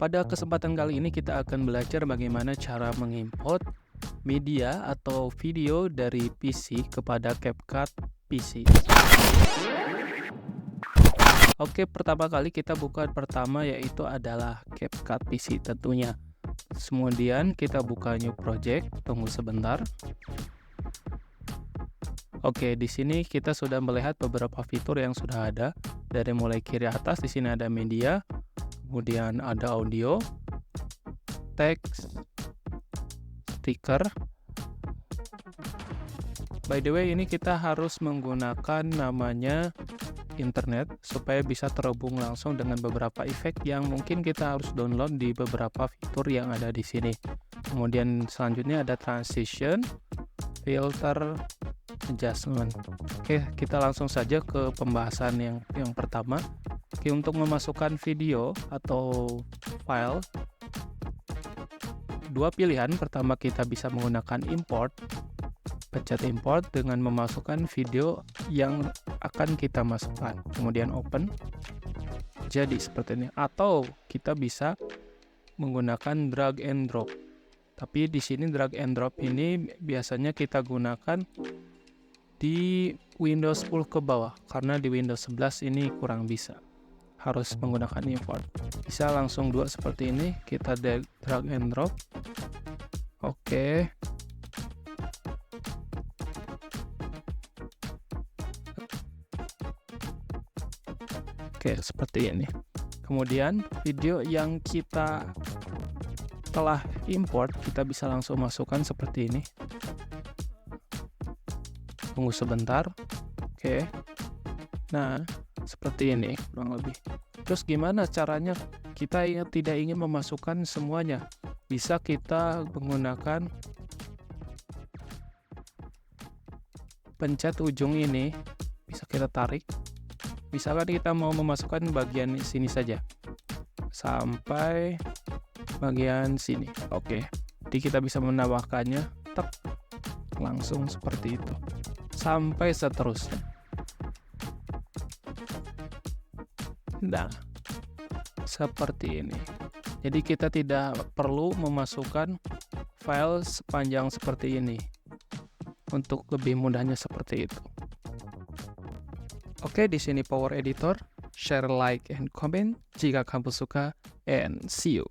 Pada kesempatan kali ini kita akan belajar bagaimana cara mengimport media atau video dari PC kepada CapCut PC. Oke, pertama kali kita buka pertama yaitu adalah CapCut PC tentunya. Kemudian kita buka new project, tunggu sebentar. Oke, di sini kita sudah melihat beberapa fitur yang sudah ada. Dari mulai kiri atas di sini ada media, kemudian ada audio, teks, stiker. By the way, ini kita harus menggunakan namanya internet supaya bisa terhubung langsung dengan beberapa efek yang mungkin kita harus download di beberapa fitur yang ada di sini. Kemudian selanjutnya ada transition, filter, adjustment. Oke, kita langsung saja ke pembahasan yang pertama. Oke, untuk memasukkan video atau file, dua pilihan. Pertama, kita bisa menggunakan import. Pencet import dengan memasukkan video yang akan kita masukkan. Kemudian open. Jadi seperti ini. Atau kita bisa menggunakan drag and drop. Tapi di sini drag and drop ini biasanya kita gunakan di Windows 10 ke bawah, karena di Windows 11 ini kurang bisa, harus menggunakan import. Bisa langsung dua seperti ini, kita drag and drop. Oke. Oke, seperti ini. Kemudian video yang kita telah import kita bisa langsung masukkan seperti ini. Tunggu sebentar. Oke. Nah, seperti ini kurang lebih. Terus gimana caranya kita tidak ingin memasukkan semuanya? Bisa kita menggunakan pencet ujung ini, bisa kita tarik. Misalkan kita mau memasukkan bagian sini saja sampai bagian sini. Oke. Jadi kita bisa menambahkannya, tek, langsung seperti itu sampai seterusnya. Nah, seperti ini. Jadi kita tidak perlu memasukkan file sepanjang seperti ini. Untuk lebih mudahnya seperti itu. Oke, di sini Power Editor. Share, like, and comment jika kamu suka, and see you.